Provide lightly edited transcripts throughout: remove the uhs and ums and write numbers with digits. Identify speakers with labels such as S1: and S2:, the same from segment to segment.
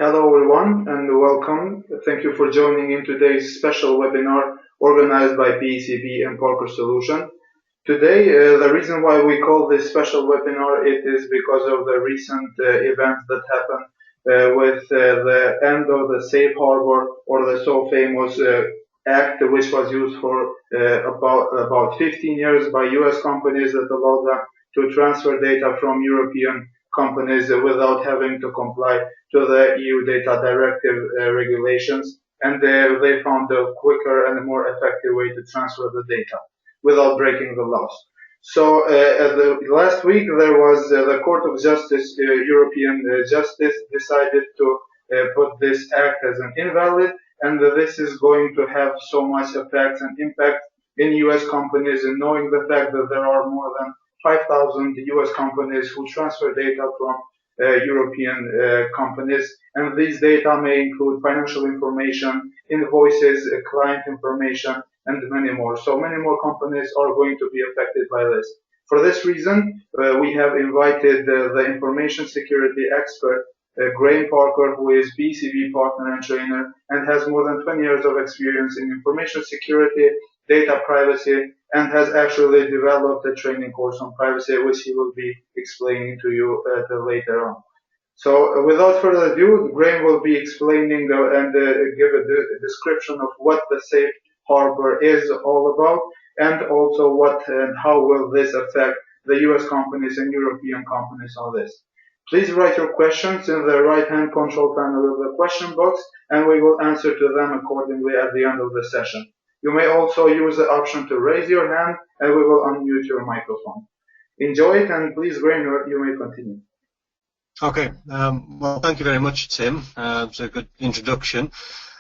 S1: Hello everyone and welcome. Thank you for joining in today's special webinar organized by PECB and Parker Solution. Today, the reason why we call this special webinar it is because of the recent events that happened with the end of the Safe Harbour, or the so famous act, which was used for about 15 years by US companies that allowed them to transfer data from European companies without having to comply to the EU data directive regulations, and they found a quicker and a more effective way to transfer the data without breaking the laws. So last week there was the Court of Justice, European Justice, decided to put this act as an invalid, and this is going to have so much effects and impact in US companies, and knowing the fact that there are more than 5,000 US companies who transfer data from European companies, and these data may include financial information, invoices, client information, and many more. So many more companies are going to be affected by this. For this reason, we have invited the information security expert, Graeme Parker, who is PECB partner and trainer and has more than 20 years of experience in information security, data privacy, and has actually developed a training course on privacy, which he will be explaining to you later on. So without further ado, Graeme will be explaining and give a description of what the Safe Harbour is all about, and also what and how will this affect the US companies and European companies on this. Please write your questions in the right-hand control panel of the question box, and we will answer to them accordingly at the end of the session. You may also use the option to raise your hand, and we will unmute your microphone. Enjoy it, and please, Graeme, you may continue.
S2: Okay. Well, thank you very much, Tim. It's a good introduction.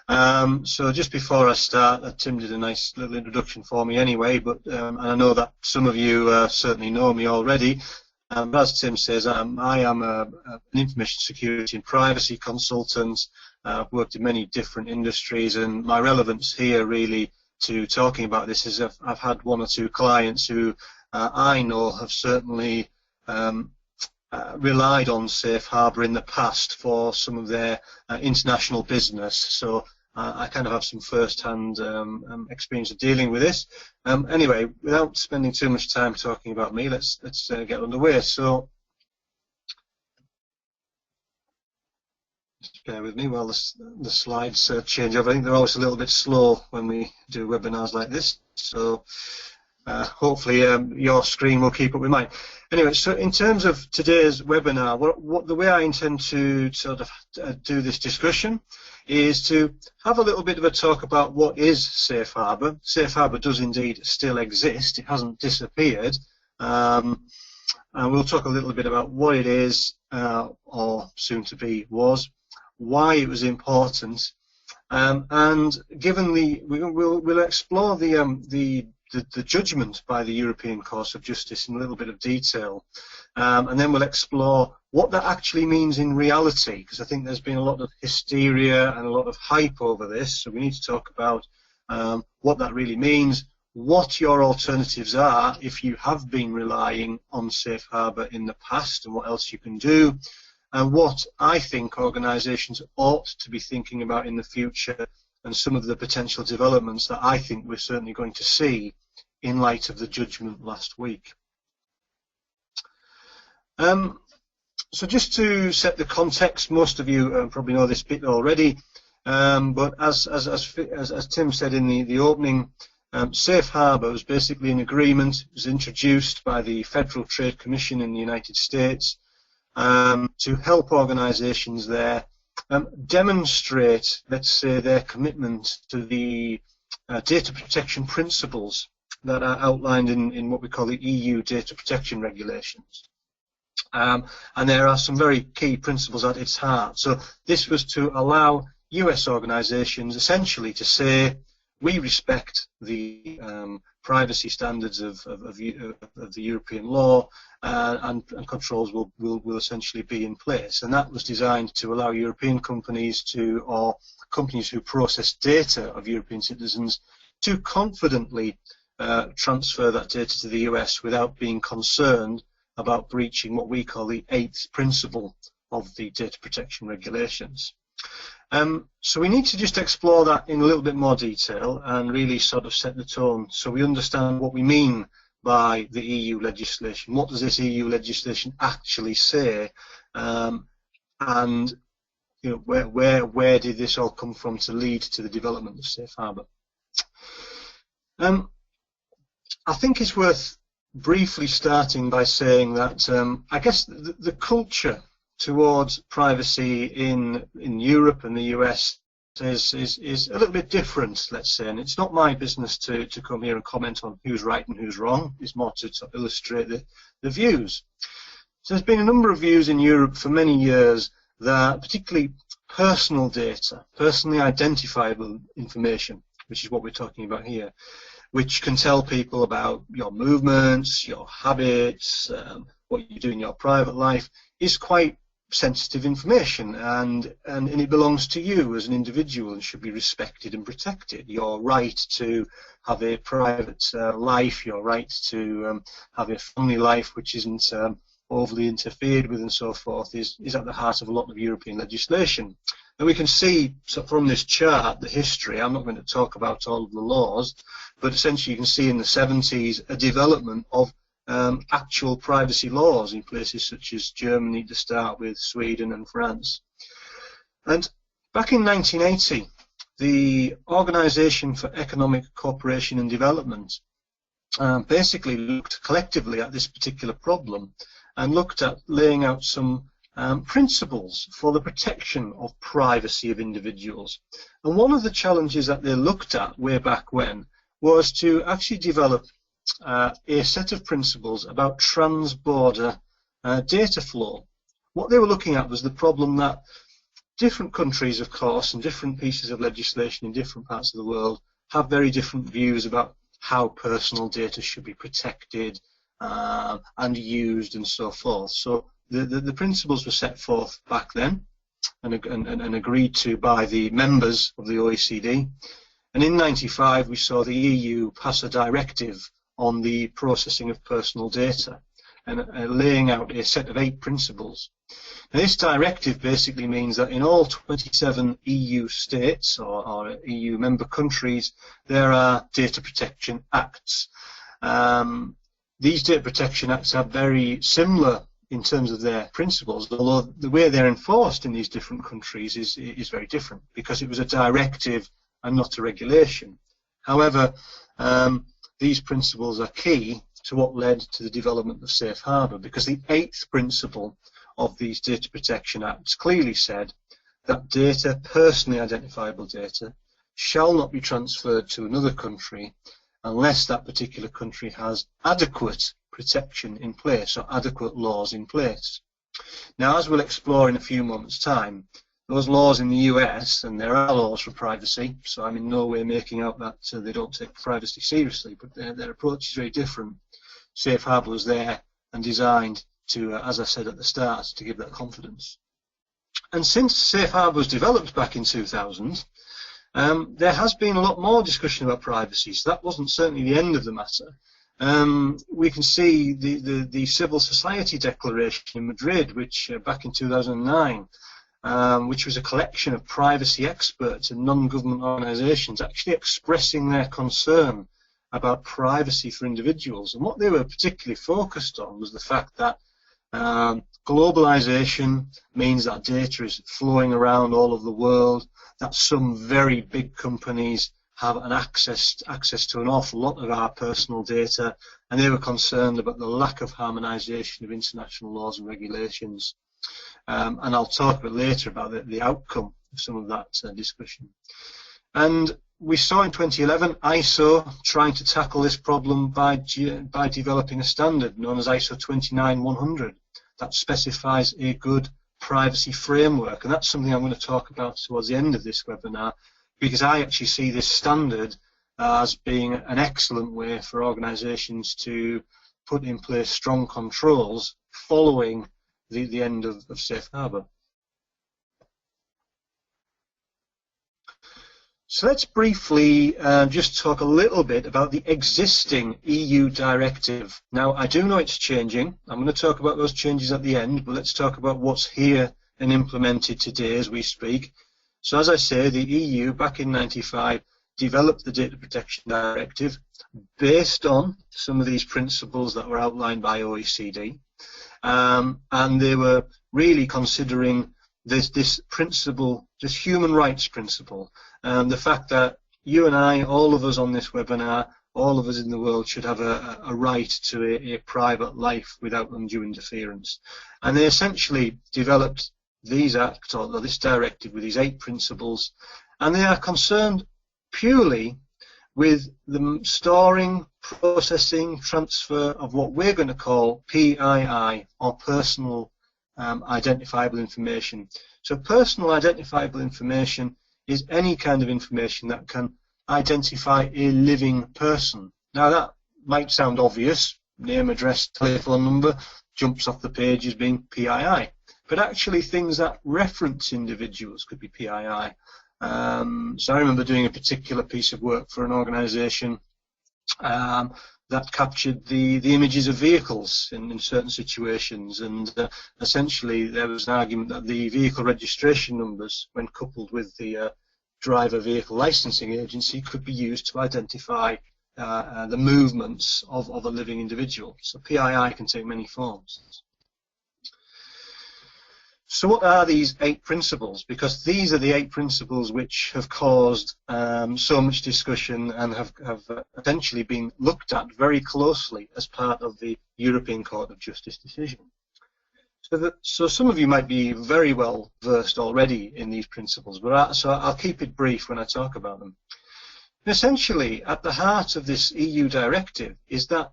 S2: So just before I start, Tim did a nice little introduction for me anyway, but and I know that some of you certainly know me already. But as Tim says, I am an information security and privacy consultant. I've worked in many different industries, and my relevance here really to talking about this is I've had one or two clients who I know have certainly relied on Safe Harbour in the past for some of their international business. So I kind of have some first-hand experience of dealing with this. Anyway, without spending too much time talking about me, let's get underway. So just bear with me while the slides change over. I think they're always a little bit slow when we do webinars like this. So hopefully your screen will keep up with mine. Anyway, so in terms of today's webinar, the way I intend to sort of do this discussion is to have a little bit of a talk about what is Safe Harbour. Safe Harbour does indeed still exist. It hasn't disappeared. And we'll talk a little bit about what it is, or soon to be was, why it was important, and given we'll explore the judgment by the European Court of Justice in a little bit of detail, and then we'll explore what that actually means in reality, because I think there's been a lot of hysteria and a lot of hype over this, so we need to talk about what that really means, what your alternatives are if you have been relying on Safe Harbour in the past, and what else you can do, and what I think organisations ought to be thinking about in the future, and some of the potential developments that I think we're certainly going to see in light of the judgment last week. So just to set the context, most of you probably know this bit already, but as Tim said in the opening, Safe Harbour was basically an agreement. It was introduced by the Federal Trade Commission in the United States to help organisations there demonstrate, let's say, their commitment to the data protection principles that are outlined in what we call the EU data protection regulations. And there are some very key principles at its heart. So this was to allow US organisations essentially to say, we respect the privacy standards of the European law, and controls will essentially be in place. And that was designed to allow European companies or companies who process data of European citizens to confidently transfer that data to the US without being concerned about breaching what we call the 8th principle of the data protection regulations. So we need to just explore that in a little bit more detail and really sort of set the tone so we understand what we mean by the EU legislation. What does this EU legislation actually say? And you know, where did this all come from to lead to the development of Safe Harbour? I think it's worth briefly starting by saying that I guess the culture towards privacy in Europe and the US is a little bit different, let's say, and it's not my business to come here and comment on who's right and who's wrong. It's more to illustrate the views. So there's been a number of views in Europe for many years that particularly personal data, personally identifiable information, which is what we're talking about here, which can tell people about your movements, your habits, what you do in your private life, is quite sensitive information, and it belongs to you as an individual and should be respected and protected. Your right to have a private life, your right to have a family life which isn't overly interfered with and so forth is at the heart of a lot of European legislation. And we can see from this chart the history. I'm not going to talk about all of the laws, but essentially you can see in the 70s a development of actual privacy laws in places such as Germany to start with, Sweden and France. And back in 1980, the Organisation for Economic Cooperation and Development basically looked collectively at this particular problem and looked at laying out some principles for the protection of privacy of individuals. And one of the challenges that they looked at way back when was to actually develop a set of principles about trans-border data flow. What they were looking at was the problem that different countries, of course, and different pieces of legislation in different parts of the world have very different views about how personal data should be protected and used and so forth. So the principles were set forth back then and agreed to by the members of the OECD. And in 95 we saw the EU pass a directive on the processing of personal data and laying out a set of 8 principles. Now, this directive basically means that in all 27 EU states or EU member countries there are data protection acts. These data protection acts are very similar in terms of their principles, although the way they're enforced in these different countries is very different because it was a directive and not a regulation. However, these principles are key to what led to the development of Safe Harbour, because the 8th principle of these data protection acts clearly said that data, personally identifiable data, shall not be transferred to another country unless that particular country has adequate protection in place or adequate laws in place. Now, as we'll explore in a few moments' time, those laws in the US, and there are laws for privacy, so I'm in no way making out that they don't take privacy seriously, but their approach is very different. Safe Harbour was there and designed to, as I said at the start, to give that confidence. And since Safe Harbour was developed back in 2000, there has been a lot more discussion about privacy, so that wasn't certainly the end of the matter. We can see the Civil Society Declaration in Madrid, which back in 2009, which was a collection of privacy experts and non-government organisations actually expressing their concern about privacy for individuals. And what they were particularly focused on was the fact that globalisation means that data is flowing around all over the world, that some very big companies have an access to an awful lot of our personal data, and they were concerned about the lack of harmonisation of international laws and regulations. And I'll talk a bit later about the outcome of some of that discussion. And we saw in 2011 ISO trying to tackle this problem by developing a standard known as ISO 29100 that specifies a good privacy framework, and that's something I'm going to talk about towards the end of this webinar, because I actually see this standard as being an excellent way for organisations to put in place strong controls following the end of Safe Harbour. So let's briefly just talk a little bit about the existing EU directive. Now, I do know it's changing. I'm going to talk about those changes at the end, but let's talk about what's here and implemented today as we speak. So as I say, the EU back in '95 developed the Data Protection Directive based on some of these principles that were outlined by OECD, and they were really considering this principle, this human rights principle, the fact that you and I, all of us on this webinar, all of us in the world should have a right to a private life without undue interference. And they essentially developed these acts, or this directive, with these 8 principles, and they are concerned purely with the storing, processing, transfer of what we're going to call PII, or personal identifiable information. So personal identifiable information is any kind of information that can identify a living person. Now that might sound obvious, name, address, telephone number, jumps off the page as being PII, but actually things that reference individuals could be PII. So I remember doing a particular piece of work for an organisation that captured the images of vehicles in certain situations, and essentially there was an argument that the vehicle registration numbers, when coupled with the driver vehicle licensing agency, could be used to identify the movements of a living individual. So PII can take many forms. So what are these 8 principles? Because these are the 8 principles which have caused so much discussion and have essentially been looked at very closely as part of the European Court of Justice decision. So some of you might be very well versed already in these principles, but so I'll keep it brief when I talk about them. Essentially, at the heart of this EU directive is that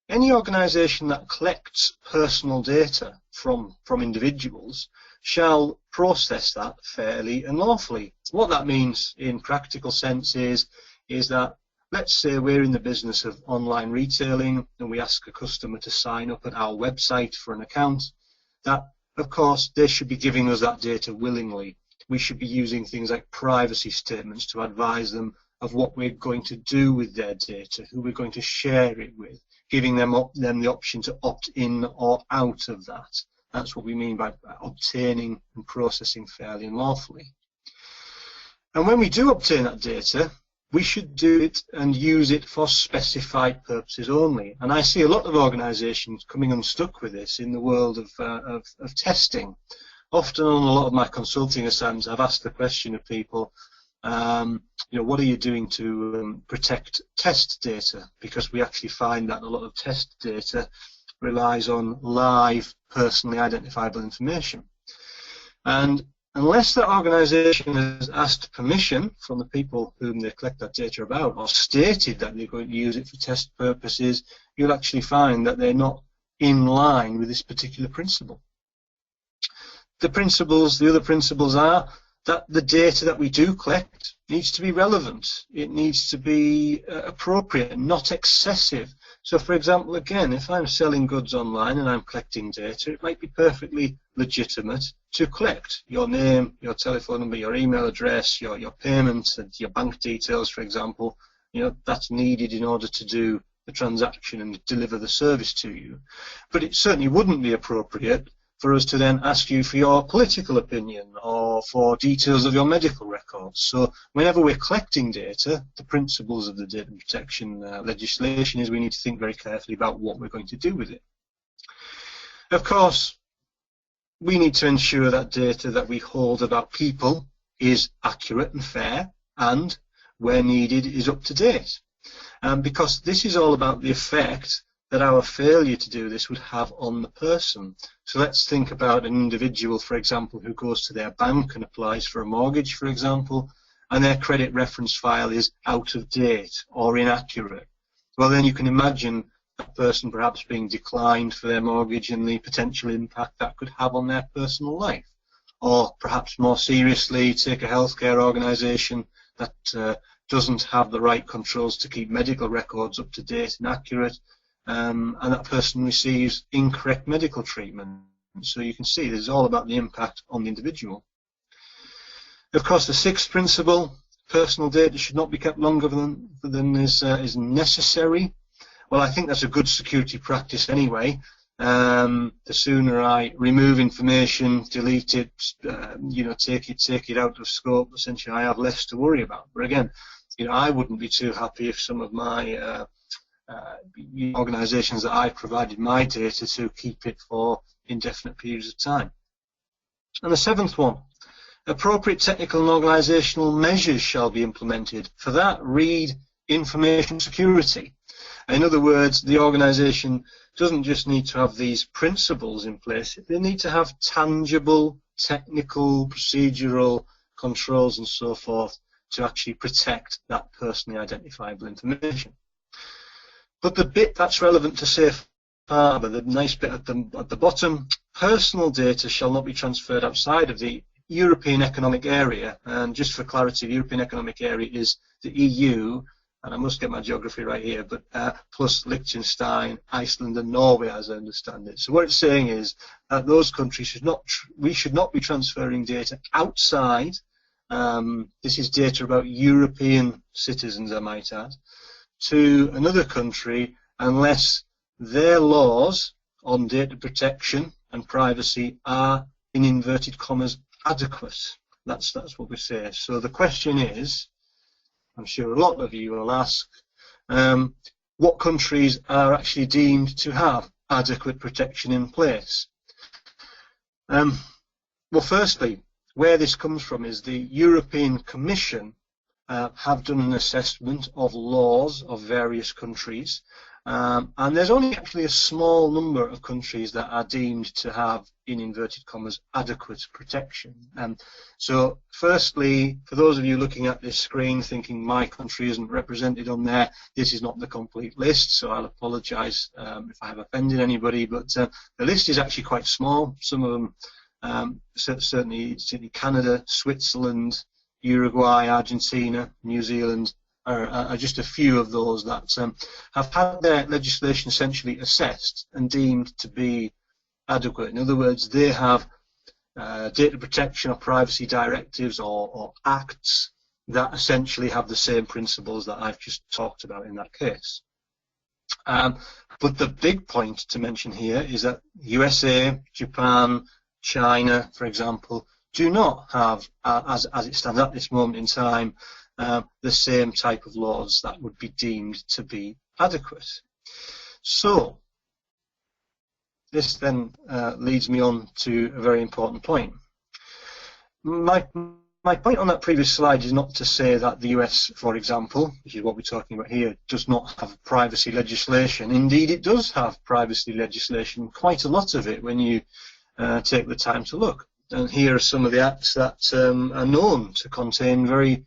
S2: any organisation that collects personal data from individuals shall process that fairly and lawfully. What that means in practical sense is that, let's say we're in the business of online retailing and we ask a customer to sign up at our website for an account, that of course they should be giving us that data willingly. We should be using things like privacy statements to advise them of what we're going to do with their data, who we're going to share it with, giving them the option to opt in or out of that. That's what we mean by obtaining and processing fairly and lawfully. And when we do obtain that data, we should do it and use it for specified purposes only. And I see a lot of organisations coming unstuck with this in the world of testing. Often on a lot of my consulting assignments, I've asked the question of people, what are you doing to protect test data? Because we actually find that a lot of test data relies on live, personally identifiable information. And unless that organisation has asked permission from the people whom they collect that data about, or stated that they're going to use it for test purposes, you'll actually find that they're not in line with this particular principle. The other principles are that the data that we do collect needs to be relevant. It needs to be appropriate, not excessive. So, for example, again, if I'm selling goods online and I'm collecting data, it might be perfectly legitimate to collect your name, your telephone number, your email address, your payments, and your bank details, for example. That's needed in order to do the transaction and deliver the service to you. But it certainly wouldn't be appropriate for us to then ask you for your political opinion or for details of your medical records. So whenever we're collecting data, the principles of the data protection legislation is we need to think very carefully about what we're going to do with it. Of course, we need to ensure that data that we hold about people is accurate and fair, and where needed is up to date. Because this is all about the effect that our failure to do this would have on the person. So let's think about an individual, for example, who goes to their bank and applies for a mortgage, for example, and their credit reference file is out of date or inaccurate. Well, then you can imagine that person perhaps being declined for their mortgage and the potential impact that could have on their personal life. Or perhaps more seriously, take a healthcare organisation that doesn't have the right controls to keep medical records up to date and accurate, and that person receives incorrect medical treatment. So you can see this is all about the impact on the individual. Of course, the 6th principle, personal data should not be kept longer than is necessary. Well, I think that's a good security practice anyway. the sooner I remove information, delete it, take it out of scope, essentially I have less to worry about. But again, I wouldn't be too happy if some of my organisations that I provided my data to keep it for indefinite periods of time. And the seventh one, appropriate technical and organisational measures shall be implemented. For that, read information security. In other words, the organisation doesn't just need to have these principles in place, they need to have tangible, technical, procedural controls and so forth to actually protect that personally identifiable information. But the bit that's relevant to Safe Harbour, the nice bit at the bottom, personal data shall not be transferred outside of the European Economic Area. And just for clarity, the European Economic Area is the EU, and I must get my geography right here, but plus Liechtenstein, Iceland and Norway, as I understand it. So what it's saying is that those countries we should not be transferring data outside. This is data about European citizens, I might add, to another country unless their laws on data protection and privacy are, in inverted commas, adequate. That's what we say. So the question is, I'm sure a lot of you will ask, what countries are actually deemed to have adequate protection in place? Well, firstly, where this comes from is the European Commission have done an assessment of laws of various countries, and there's only actually a small number of countries that are deemed to have, in inverted commas, adequate protection. So firstly, for those of you looking at this screen thinking my country isn't represented on there, this is not the complete list, so I'll apologise if I have offended anybody, but the list is actually quite small. Some of them, certainly Canada, Switzerland, Uruguay, Argentina, New Zealand are just a few of those that have had their legislation essentially assessed and deemed to be adequate. In other words, they have data protection or privacy directives or acts that essentially have the same principles that I've just talked about in that case. But the big point to mention here is that USA, Japan, China, for example, do not have, as it stands at this moment in time, the same type of laws that would be deemed to be adequate. So this then leads me on to a very important point. My point on that previous slide is not to say that the US, for example, which is what we're talking about here, does not have privacy legislation. Indeed, it does have privacy legislation, quite a lot of it, when you take the time to look. And here are some of the acts that are known to contain very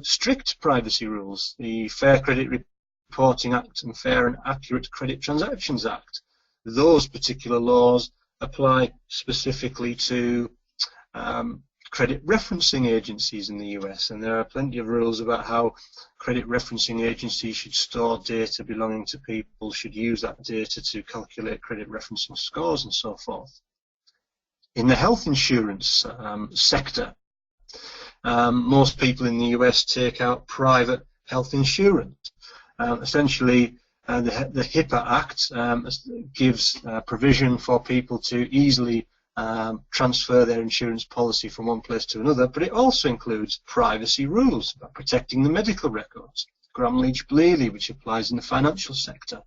S2: strict privacy rules. The Fair Credit Reporting Act and Fair and Accurate Credit Transactions Act. Those particular laws apply specifically to credit referencing agencies in the US, and there are plenty of rules about how credit referencing agencies should store data belonging to people, should use that data to calculate credit referencing scores and so forth. In the health insurance sector, most people in the US take out private health insurance. Essentially, the HIPAA Act gives provision for people to easily transfer their insurance policy from one place to another, but it also includes privacy rules about protecting the medical records. Graeme-Leach-Blaley, which applies in the financial sector.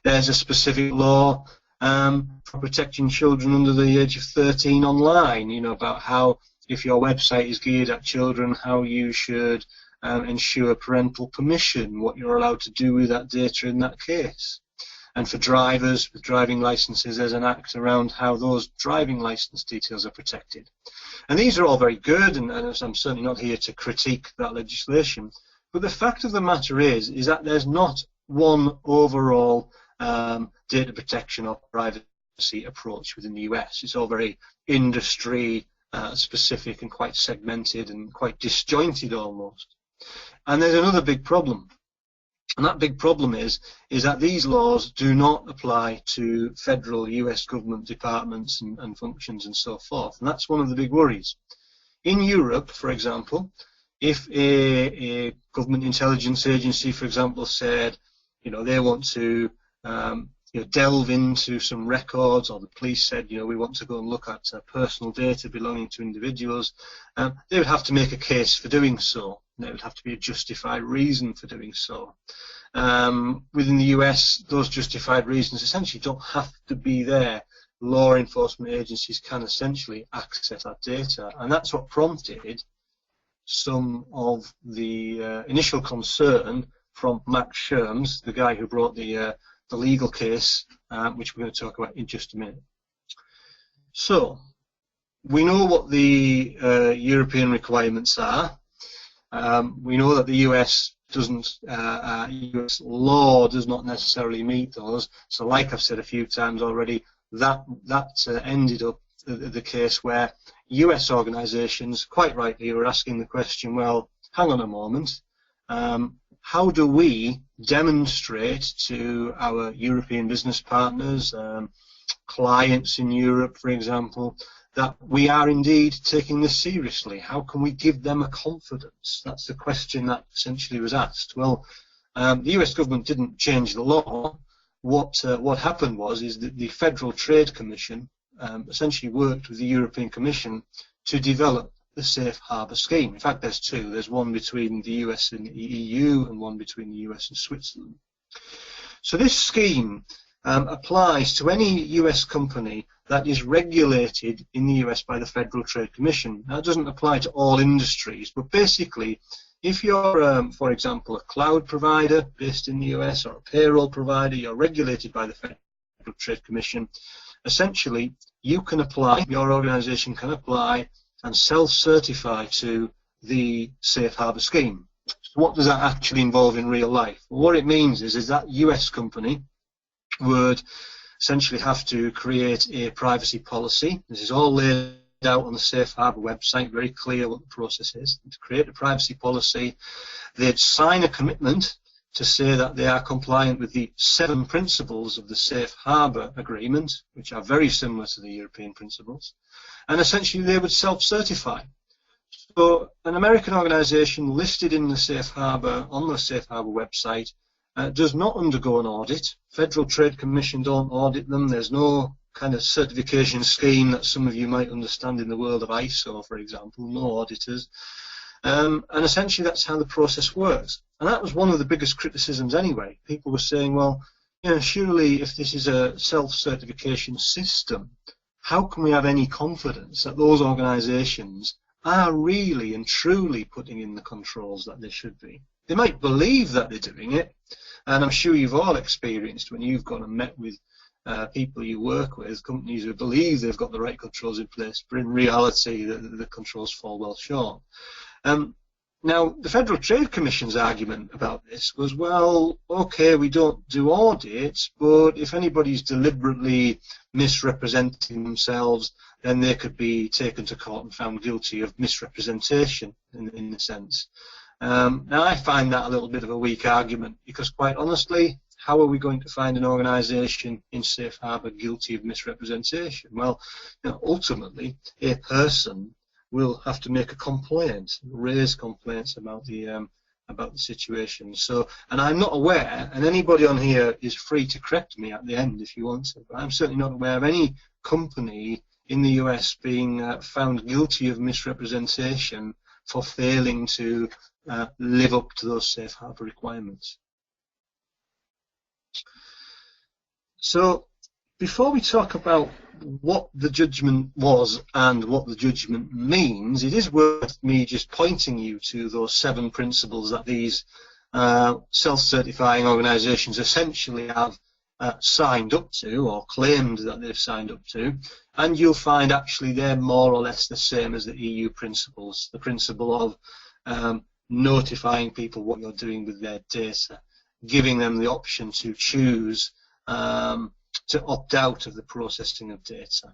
S2: There's a specific law for protecting children under the age of 13 online, about how, if your website is geared at children, how you should ensure parental permission, what you're allowed to do with that data in that case. And for drivers with driving licenses, there's an act around how those driving license details are protected. And these are all very good, and I'm certainly not here to critique that legislation. But the fact of the matter is that there's not one overall data protection or privacy approach within the US. It's all very industry specific and quite segmented and quite disjointed almost. And there's another big problem. And that big problem is that these laws do not apply to federal US government departments and functions and so forth. And that's one of the big worries. In Europe, for example, if a government intelligence agency, for example, said, they want to delve into some records, or the police said, we want to go and look at personal data belonging to individuals, they would have to make a case for doing so. There would have to be a justified reason for doing so. Within the US, those justified reasons essentially don't have to be there. Law enforcement agencies can essentially access that data, and that's what prompted some of the initial concern from Max Schrems, the guy who brought the legal case, which we're going to talk about in just a minute. So, we know what the European requirements are. We know that the US US law does not necessarily meet those. So, like I've said a few times already, that ended up the case where US organisations, quite rightly, were asking the question, well, hang on a moment, how do we demonstrate to our European business partners, clients in Europe, for example, that we are indeed taking this seriously? How can we give them a confidence? That's the question that essentially was asked. Well, the US government didn't change the law. What happened is that the Federal Trade Commission essentially worked with the European Commission to develop the Safe Harbour scheme. In fact, there's two. There's one between the US and the EU and one between the US and Switzerland. So this scheme applies to any US company that is regulated in the US by the Federal Trade Commission. Now, it doesn't apply to all industries, but basically, if you're, for example, a cloud provider based in the US or a payroll provider, you're regulated by the Federal Trade Commission, essentially, you can apply, your organisation can apply and self-certify to the Safe Harbour scheme. So what does that actually involve in real life? Well, what it means is that US company would essentially have to create a privacy policy. This is all laid out on the Safe Harbour website, very clear what the process is. To create a privacy policy, they'd sign a commitment to say that they are compliant with the 7 principles of the Safe Harbour Agreement, which are very similar to the European principles, and essentially they would self-certify. So an American organisation listed in the Safe Harbour, on the Safe Harbour website, does not undergo an audit. Federal Trade Commission don't audit them. There's no kind of certification scheme that some of you might understand in the world of ISO, for example, no auditors. And essentially that's how the process works. And that was one of the biggest criticisms anyway. People were saying, well, surely if this is a self-certification system, how can we have any confidence that those organisations are really and truly putting in the controls that they should be? They might believe that they're doing it, and I'm sure you've all experienced when you've gone and met with people you work with, companies who believe they've got the right controls in place, but in reality the controls fall well short. Now, the Federal Trade Commission's argument about this was, well, okay, we don't do audits, but if anybody's deliberately misrepresenting themselves, then they could be taken to court and found guilty of misrepresentation, in a sense. Now, I find that a little bit of a weak argument, because quite honestly, how are we going to find an organisation in Safe Harbour guilty of misrepresentation? Well, ultimately, a person will have to make a complaint, raise complaints about the situation. So, and I'm not aware, and anybody on here is free to correct me at the end if you want to, but I'm certainly not aware of any company in the US being found guilty of misrepresentation for failing to live up to those Safe Harbour requirements. So, before we talk about what the judgment was and what the judgment means, it is worth me just pointing you to those 7 principles that these self-certifying organisations essentially have signed up to, or claimed that they've signed up to, and you'll find actually they're more or less the same as the EU principles. The principle of notifying people what you're doing with their data, giving them the option to choose to opt out of the processing of data,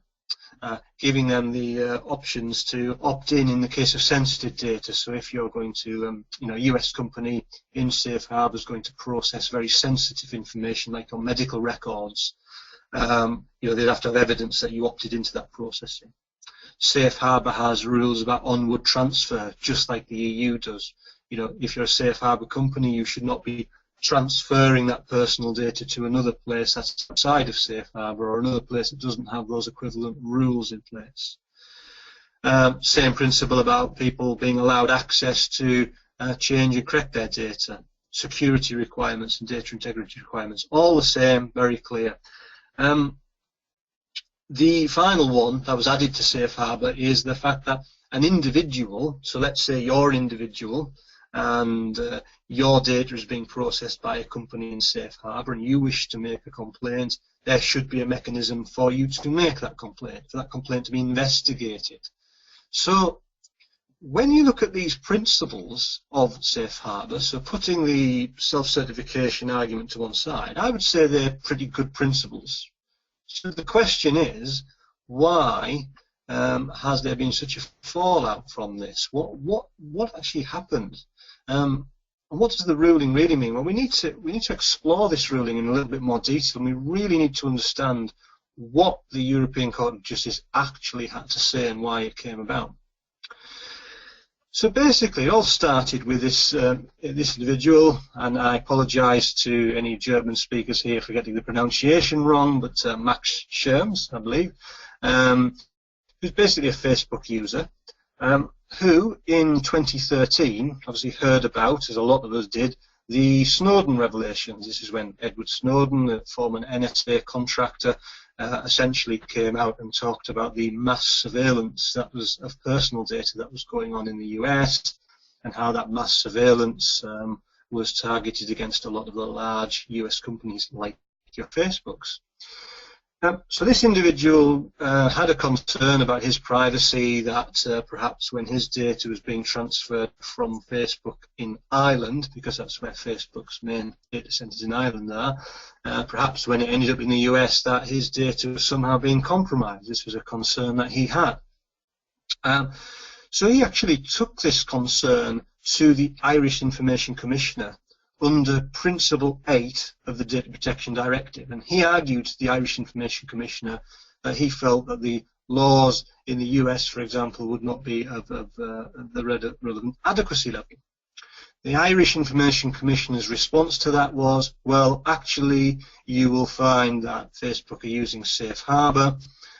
S2: giving them the options to opt in the case of sensitive data. So if you're going to, a US company in Safe Harbour is going to process very sensitive information like your medical records, they'd have to have evidence that you opted into that processing. Safe Harbour has rules about onward transfer, just like the EU does. If you're a Safe Harbour company, you should not be transferring that personal data to another place that's outside of Safe Harbour, or another place that doesn't have those equivalent rules in place. Same principle about people being allowed access to change and correct their data, security requirements and data integrity requirements, all the same, very clear. The final one that was added to Safe Harbour is the fact that an individual, so let's say you're an individual, and your data is being processed by a company in Safe Harbour, and you wish to make a complaint, there should be a mechanism for you to make that complaint, for that complaint to be investigated. So when you look at these principles of Safe Harbour, so putting the self-certification argument to one side, I would say they're pretty good principles. So the question is, why has there been such a fallout from this? What actually happened? And what does the ruling really mean? Well, we need to explore this ruling in a little bit more detail, and we really need to understand what the European Court of Justice actually had to say and why it came about. So basically, it all started with this individual, and I apologise to any German speakers here for getting the pronunciation wrong, but Max Schrems, I believe, who's basically a Facebook user, who in 2013 obviously heard about, as a lot of us did, the Snowden revelations. This is when Edward Snowden, the former NSA contractor, essentially came out and talked about the mass surveillance that was of personal data that was going on in the US, and how that mass surveillance was targeted against a lot of the large US companies like your Facebooks. So this individual had a concern about his privacy, that perhaps when his data was being transferred from Facebook in Ireland, because that's where Facebook's main data centers in Ireland are, perhaps when it ended up in the US, that his data was somehow being compromised. This was a concern that he had. So he actually took this concern to the Irish Information Commissioner under Principle 8 of the Data Protection Directive, and he argued to the Irish Information Commissioner that he felt that the laws in the US, for example, would not be of the relevant adequacy level. The Irish Information Commissioner's response to that was, well, actually, you will find that Facebook are using Safe Harbour,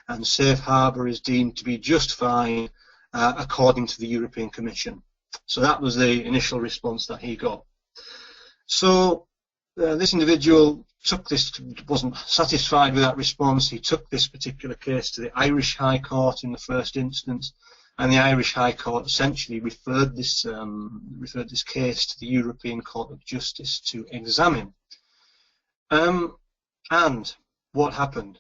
S2: and Safe Harbour is deemed to be just fine according to the European Commission. So that was the initial response that he got. So this individual wasn't satisfied with that response. He took this particular case to the Irish High Court in the first instance, and the Irish High Court essentially referred this case to the European Court of Justice to examine. And what happened?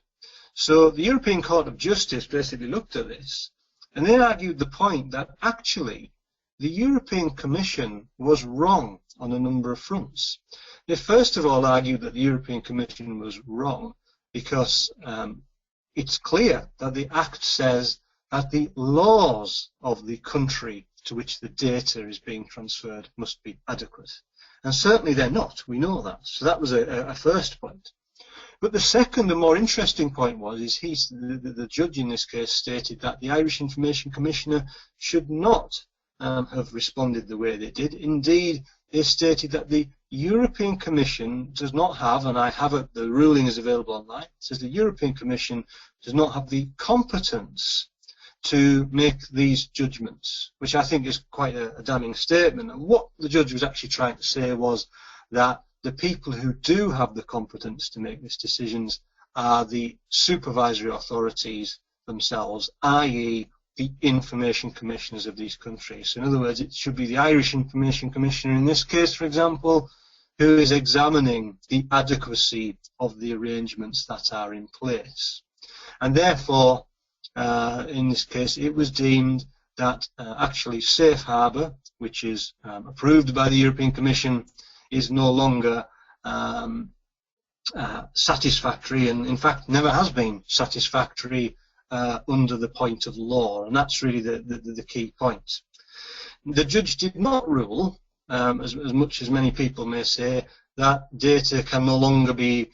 S2: So the European Court of Justice basically looked at this, and they argued the point that actually the European Commission was wrong on a number of fronts. They first of all argued that the European Commission was wrong because it's clear that the Act says that the laws of the country to which the data is being transferred must be adequate. And certainly they're not, we know that. So that was a first point. But the second and more interesting point was, the judge in this case stated that the Irish Information Commissioner should not have responded the way they did. Indeed, they stated that the European Commission does not have, and I have it, the ruling is available online, it says the European Commission does not have the competence to make these judgments, which I think is quite a damning statement. And what the judge was actually trying to say was that the people who do have the competence to make these decisions are the supervisory authorities themselves, i.e. the information commissioners of these countries. So in other words, it should be the Irish Information Commissioner in this case, for example, who is examining the adequacy of the arrangements that are in place. And therefore, in this case, it was deemed that actually Safe Harbour, which is approved by the European Commission, is no longer satisfactory, and in fact never has been satisfactory under the point of law, and that's really the key point. The judge did not rule, as much as many people may say, that data can no longer be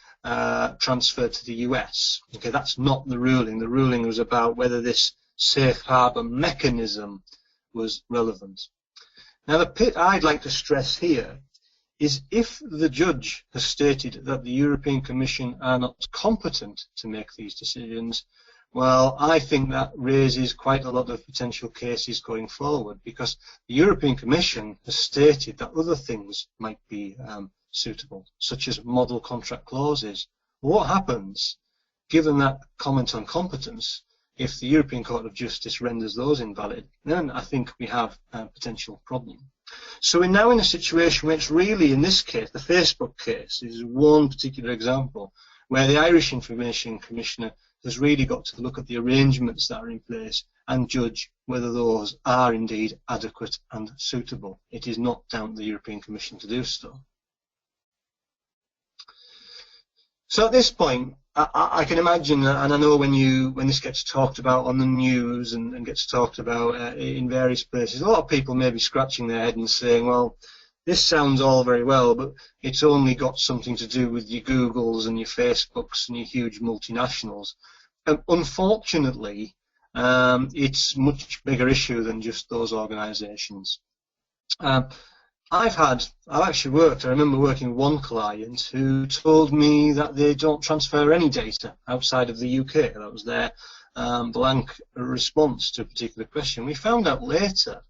S2: transferred to the US. Okay, that's not the ruling. The ruling was about whether this Safe Harbour mechanism was relevant. Now, the bit I'd like to stress here is if the judge has stated that the European Commission are not competent to make these decisions, well, I think that raises quite a lot of potential cases going forward, because the European Commission has stated that other things might be suitable, such as model contract clauses. What happens, given that comment on competence, if the European Court of Justice renders those invalid? Then I think we have a potential problem. So we're now in a situation which really, in this case, the Facebook case, is one particular example where the Irish Information Commissioner has really got to look at the arrangements that are in place and judge whether those are indeed adequate and suitable. It is not down to the European Commission to do so. So at this point, I can imagine, and I know when this gets talked about on the news and gets talked about in various places, a lot of people may be scratching their head and saying, well, this sounds all very well, but it's only got something to do with your Googles and your Facebooks and your huge multinationals. Unfortunately, it's a much bigger issue than just those organisations. I remember working with one client who told me that they don't transfer any data outside of the UK. That was their blank response to a particular question. We found out later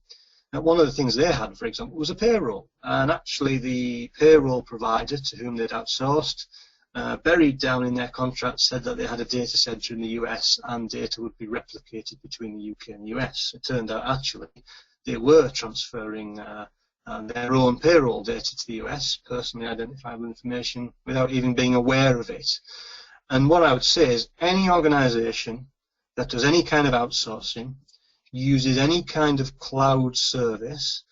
S2: that one of the things they had, for example, was a payroll. And actually the payroll provider to whom they'd outsourced, buried down in their contract, said that they had a data centre in the US and data would be replicated between the UK and the US. It turned out actually they were transferring their own payroll data to the US, personally identifiable information, without even being aware of it. And what I would say is any organisation that does any kind of outsourcing, uses any kind of cloud service,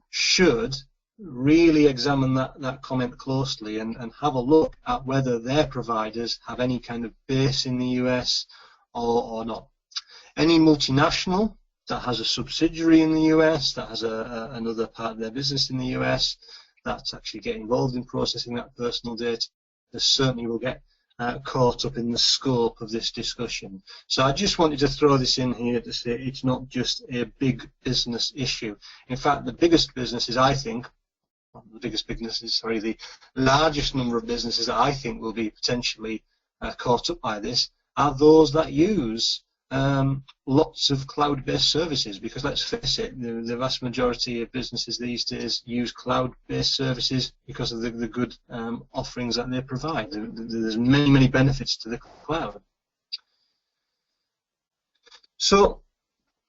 S2: should really examine that comment closely and have a look at whether their providers have any kind of base in the US or not. Any multinational that has a subsidiary in the US, that has another part of their business in the US, that's actually get involved in processing that personal data, they certainly will get caught up in the scope of this discussion. So I just wanted to throw this in here to say it's not just a big business issue. In fact, the biggest businesses, I think, the largest number of businesses that I think will be potentially caught up by this are those that use lots of cloud-based services, because let's face it, the vast majority of businesses these days use cloud-based services because of the good offerings that they provide. There's many benefits to the cloud. So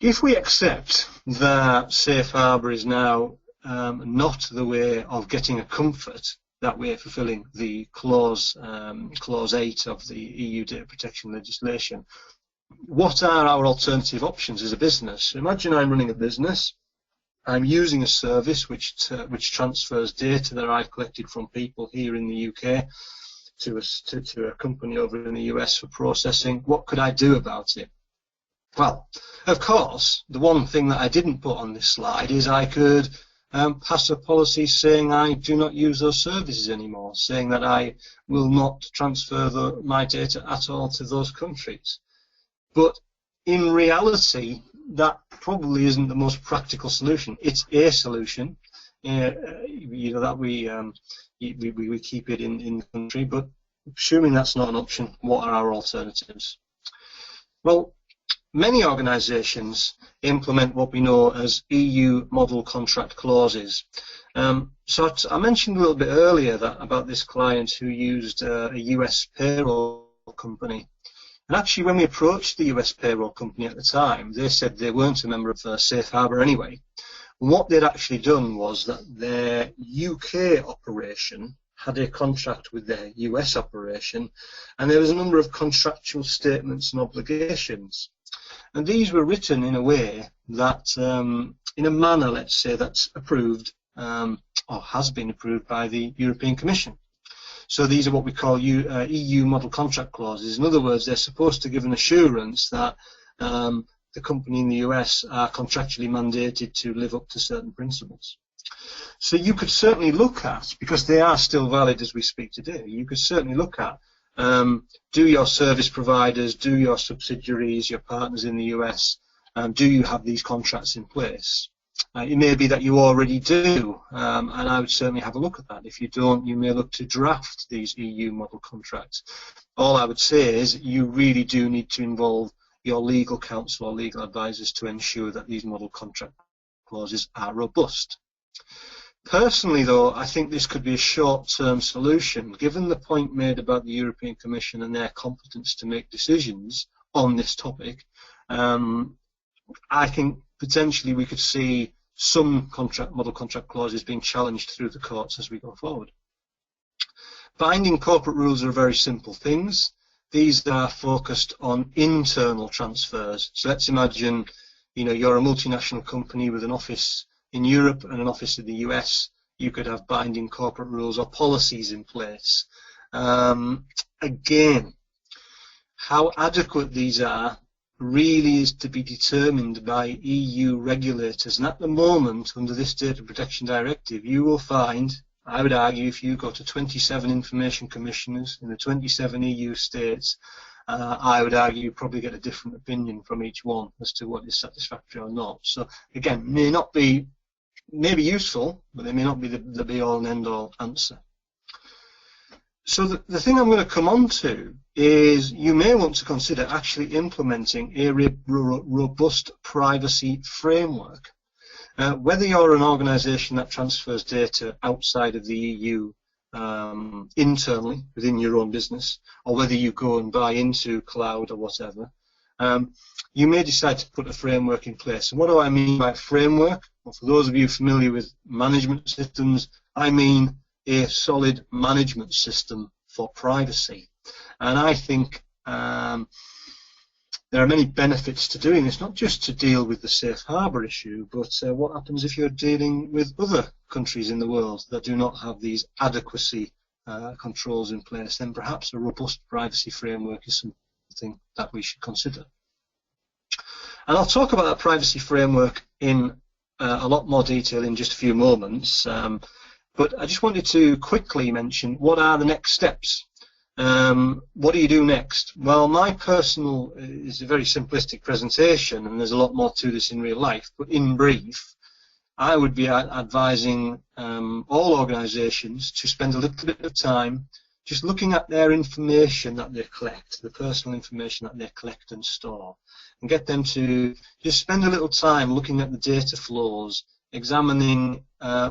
S2: if we accept that Safe Harbour is now not the way of getting a comfort that we're fulfilling the clause 8 of the EU data protection legislation, what are our alternative options as a business? Imagine I'm running a business, I'm using a service which transfers data that I've collected from people here in the UK to a company over in the US for processing. What could I do about it? Well, of course, the one thing that I didn't put on this slide is I could pass a policy saying I do not use those services anymore, saying that I will not transfer my data at all to those countries. But in reality, that probably isn't the most practical solution. It's a solution, that we keep it in the country. But assuming that's not an option, what are our alternatives? Well, many organisations implement what we know as EU model contract clauses. So I mentioned a little bit earlier about this client who used a US payroll company. And actually, when we approached the US payroll company at the time, they said they weren't a member of Safe Harbour anyway. And what they'd actually done was that their UK operation had a contract with their US operation, and there was a number of contractual statements and obligations. And these were written in a way that, in a manner, let's say, that's approved or has been approved by the European Commission. So these are what we call EU model contract clauses. In other words, they're supposed to give an assurance that the company in the US are contractually mandated to live up to certain principles. So you could certainly look at, because they are still valid as we speak today, you could certainly look at, do your service providers, do your subsidiaries, your partners in the US, do you have these contracts in place? It may be that you already do, and I would certainly have a look at that. If you don't, you may look to draft these EU model contracts. All I would say is you really do need to involve your legal counsel or legal advisors to ensure that these model contract clauses are robust. Personally, though, I think this could be a short-term solution. Given the point made about the European Commission and their competence to make decisions on this topic, I think potentially we could see some model contract clauses being challenged through the courts as we go forward. Binding corporate rules are very simple things. These are focused on internal transfers. So let's imagine, you're a multinational company with an office in Europe and an office in the US. You could have binding corporate rules or policies in place. Again, how adequate these are really is to be determined by EU regulators. And at the moment, under this Data Protection Directive, you will find, I would argue, if you go to 27 information commissioners in the 27 EU states, I would argue you probably get a different opinion from each one as to what is satisfactory or not. So again, may be useful, but they may not be the be-all and end-all answer. So the thing I'm going to come on to is you may want to consider actually implementing a robust privacy framework. Whether you're an organisation that transfers data outside of the EU internally within your own business, or whether you go and buy into cloud or whatever, you may decide to put a framework in place. And what do I mean by framework? Well, for those of you familiar with management systems, I mean a solid management system for privacy. And I think there are many benefits to doing this, not just to deal with the Safe Harbour issue, but what happens if you're dealing with other countries in the world that do not have these adequacy controls in place? Then perhaps a robust privacy framework is something that we should consider. And I'll talk about that privacy framework in a lot more detail in just a few moments, but I just wanted to quickly mention what are the next steps. What do you do next? Well, my personal is a very simplistic presentation, and there's a lot more to this in real life, but in brief, I would be advising all organisations to spend a little bit of time just looking at their information that they collect, the personal information that they collect and store, and get them to just spend a little time looking at the data flows, examining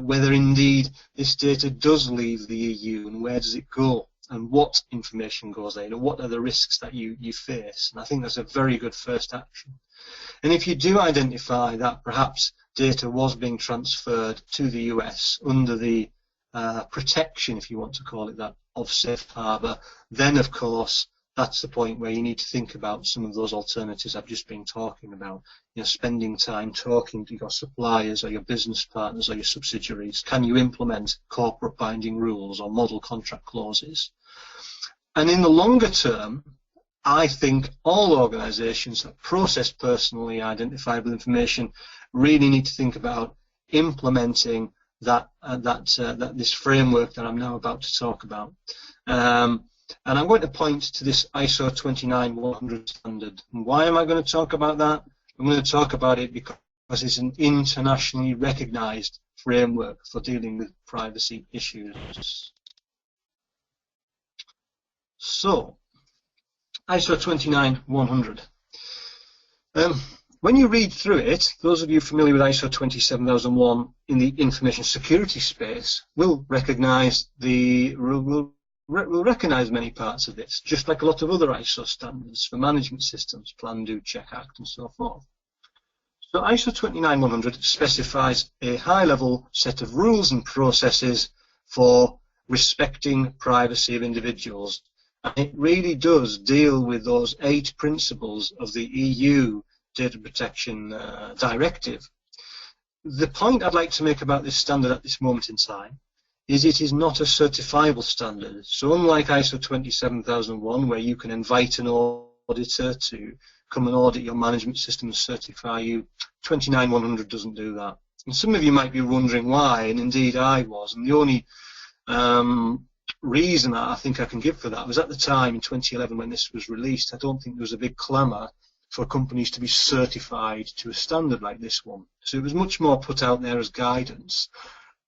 S2: whether indeed this data does leave the EU and where does it go, and what information goes there, what are the risks that you face. And I think that's a very good first action. And if you do identify that perhaps data was being transferred to the US under the protection, if you want to call it that, of Safe Harbour, then of course that's the point where you need to think about some of those alternatives I've just been talking about. Spending time talking to your suppliers or your business partners or your subsidiaries. Can you implement corporate binding rules or model contract clauses? And in the longer term, I think all organisations that process personally identifiable information really need to think about implementing this framework that I'm now about to talk about. And I'm going to point to this ISO 29100 standard. And why am I going to talk about that? I'm going to talk about it because it's an internationally recognised framework for dealing with privacy issues. So, ISO 29100. When you read through it, those of you familiar with ISO 27001 in the information security space will recognise will recognise many parts of this, just like a lot of other ISO standards for management systems, plan, do, check, act, and so forth. So ISO 29100 specifies a high-level set of rules and processes for respecting privacy of individuals. And it really does deal with those 8 principles of the EU Data Protection Directive. The point I'd like to make about this standard at this moment in time is it is not a certifiable standard. So unlike ISO 27001, where you can invite an auditor to come and audit your management system and certify you, 29100 doesn't do that. And some of you might be wondering why, and indeed I was. And the only reason I think I can give for that was at the time in 2011 when this was released, I don't think there was a big clamour for companies to be certified to a standard like this one. So it was much more put out there as guidance.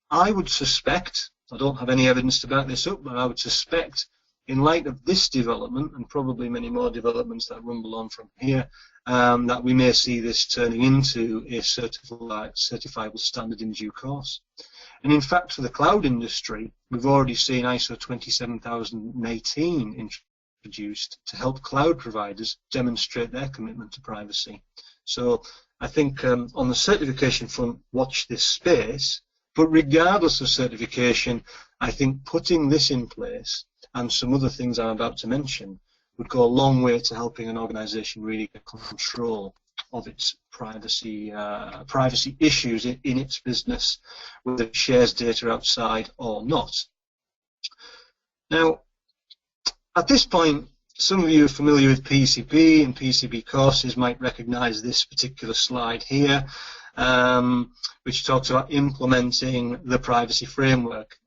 S2: I would suspect, I don't have any evidence to back this up, but I would suspect, in light of this development, and probably many more developments that rumble on from here, that we may see this turning into a certifiable standard in due course. And in fact, for the cloud industry, we've already seen ISO 27018 introduced to help cloud providers demonstrate their commitment to privacy. So I think on the certification front, watch this space. But regardless of certification, I think putting this in place and some other things I'm about to mention would go a long way to helping an organization really get control of its privacy issues in its business, whether it shares data outside or not. Now, at this point, some of you are familiar with PECB, and PECB courses might recognize this particular slide here, which talks about implementing the privacy framework.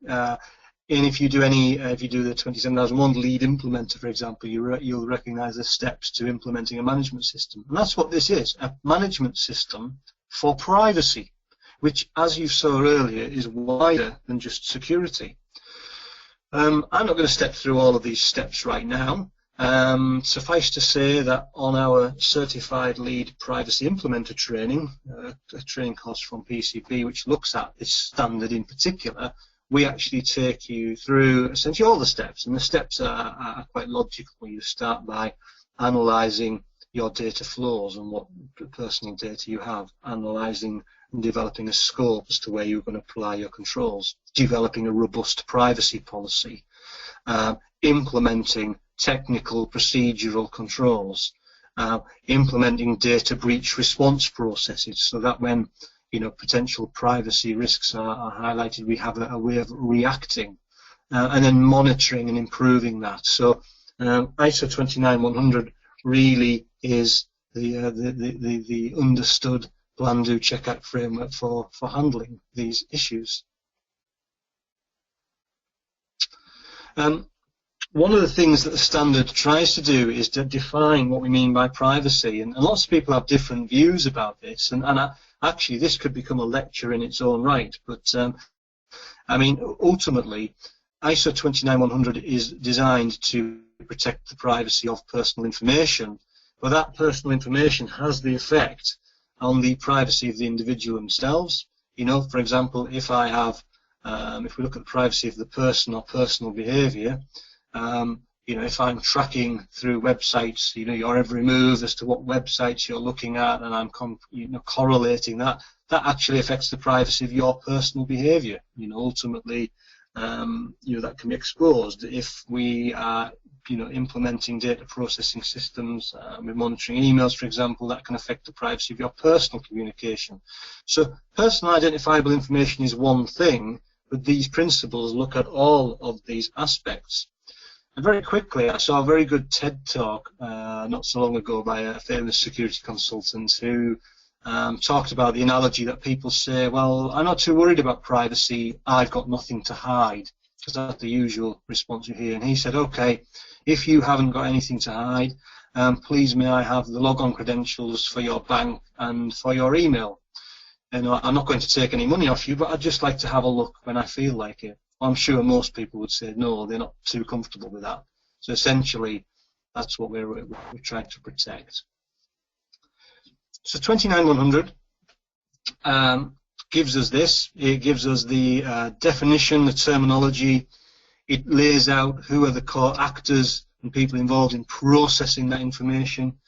S2: And if you do the 27001 lead implementer, for example, you'll recognize the steps to implementing a management system. And that's what this is, a management system for privacy, which, as you saw earlier, is wider than just security. I'm not going to step through all of these steps right now. Suffice to say that on our certified lead privacy implementer training, a training course from PECB, which looks at this standard in particular, we actually take you through essentially all the steps, and the steps are quite logical. You start by analysing your data flows and what personal data you have, analysing and developing a scope as to where you're going to apply your controls, developing a robust privacy policy, implementing technical procedural controls, implementing data breach response processes so that when potential privacy risks are highlighted, we have a way of reacting, and then monitoring and improving that. So ISO 29100 really is the understood plan, do, check, act framework for handling these issues. One of the things that the standard tries to do is to define what we mean by privacy, and lots of people have different views about this, and actually this could become a lecture in its own right, but I mean, ultimately ISO 29100 is designed to protect the privacy of personal information, but that personal information has the effect on the privacy of the individual themselves. For example, if I have if we look at the privacy of the person or personal behavior, if I'm tracking through websites, your every move as to what websites you're looking at, and I'm correlating that actually affects the privacy of your personal behavior. Ultimately, that can be exposed if we are, implementing data processing systems. We're monitoring emails, for example. That can affect the privacy of your personal communication. So, personal identifiable information is one thing, but these principles look at all of these aspects. And very quickly, I saw a very good TED talk not so long ago by a famous security consultant who talked about the analogy that people say, well, I'm not too worried about privacy, I've got nothing to hide, because that's the usual response you hear. And he said, okay, if you haven't got anything to hide, please may I have the logon credentials for your bank and for your email. And I'm not going to take any money off you, but I'd just like to have a look when I feel like it. I'm sure most people would say no, they're not too comfortable with that. So essentially, that's what we're trying to protect. So 29100 gives us this. It gives us the definition, the terminology. It lays out who are the core actors and people involved in processing that information,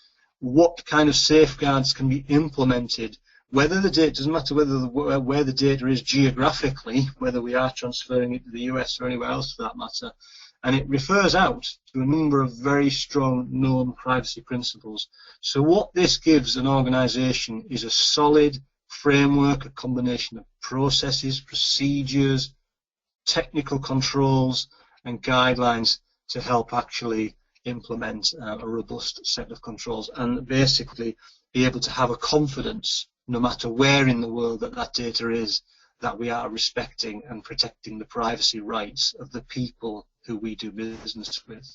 S2: what kind of safeguards can be implemented, whether the data, doesn't matter where the data is geographically, whether we are transferring it to the US or anywhere else for that matter, and it refers out to a number of very strong known privacy principles. So what this gives an organization is a solid framework, a combination of processes, procedures, technical controls and guidelines to help actually implement a robust set of controls and basically be able to have a confidence, no matter where in the world that data is, that we are respecting and protecting the privacy rights of the people who we do business with.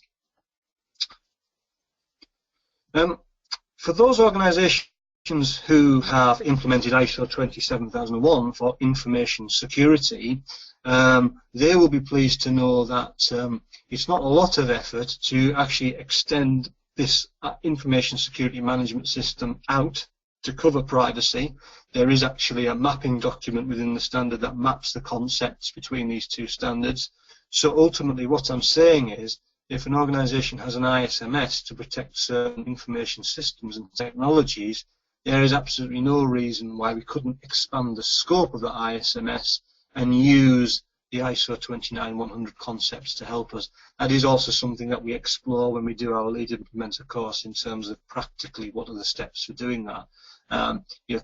S2: For those organisations who have implemented ISO 27001 for information security, they will be pleased to know that it's not a lot of effort to actually extend this information security management system out to cover privacy. There is actually a mapping document within the standard that maps the concepts between these two standards. So ultimately what I'm saying is, if an organisation has an ISMS to protect certain information systems and technologies, there is absolutely no reason why we couldn't expand the scope of the ISMS and use the ISO 29100 concepts to help us. That is also something that we explore when we do our lead implementer course in terms of practically what are the steps for doing that.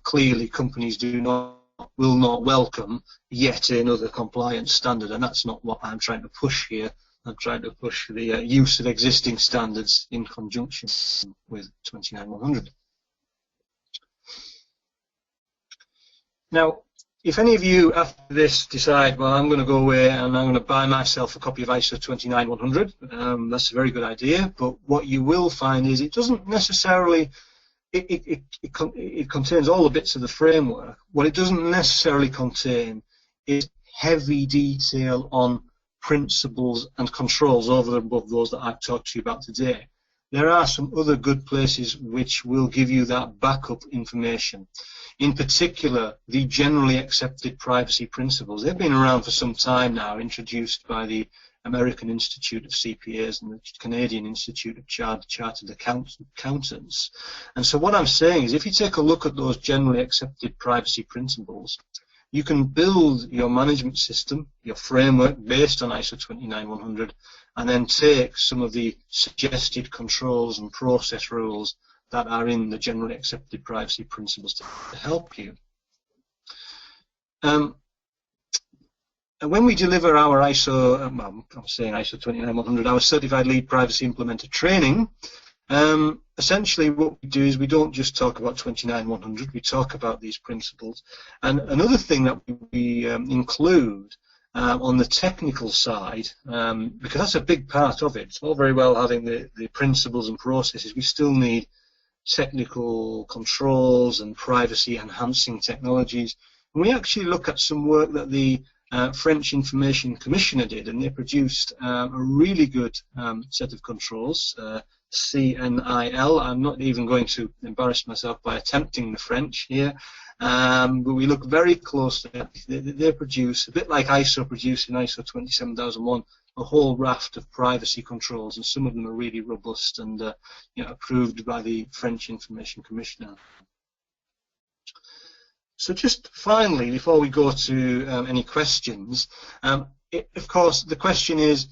S2: Clearly companies will not welcome yet another compliance standard, and that's not what I'm trying to push here. I'm trying to push the use of existing standards in conjunction with 29100. Now, if any of you after this decide, well, I'm going to go away and I'm going to buy myself a copy of ISO 29100, that's a very good idea, but what you will find is it doesn't necessarily, it contains all the bits of the framework. What it doesn't necessarily contain is heavy detail on principles and controls over and above those that I've talked to you about today. There are some other good places which will give you that backup information. In particular, the generally accepted privacy principles. They've been around for some time now, introduced by the American Institute of CPAs and the Canadian Institute of Chartered Accountants. And so what I'm saying is, if you take a look at those generally accepted privacy principles, you can build your management system, your framework, based on ISO 29100, and then take some of the suggested controls and process rules that are in the generally accepted privacy principles to help you. And when we deliver our ISO, I'm saying ISO 29100, our Certified Lead Privacy Implementer training, essentially what we do is we don't just talk about 29100, we talk about these principles. And another thing that we include on the technical side, because that's a big part of it. It's all very well having the principles and processes, we still need technical controls and privacy enhancing technologies. And we actually look at some work that the French Information Commissioner did, and they produced a really good set of controls, CNIL. I'm not even going to embarrass myself by attempting the French here, but we look very closely at they produce, a bit like ISO produced in ISO 27001, a whole raft of privacy controls, and some of them are really robust and approved by the French Information Commissioner. So just finally, before we go to any questions, of course the question is,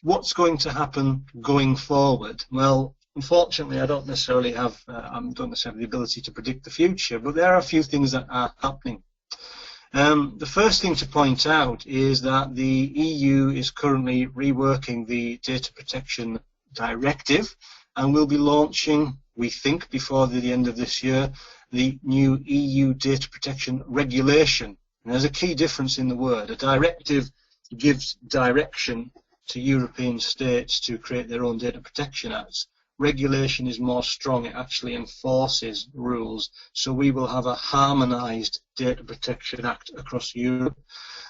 S2: what's going to happen going forward? Well, unfortunately, I don't necessarily have the ability to predict the future, but there are a few things that are happening. The first thing to point out is that the EU is currently reworking the Data Protection Directive, and will be launching, we think, before the end of this year, the new EU Data Protection Regulation. And there's a key difference in the word. A directive gives direction to European states to create their own data protection acts. Regulation is more strong, it actually enforces rules. So we will have a harmonised Data Protection Act across Europe.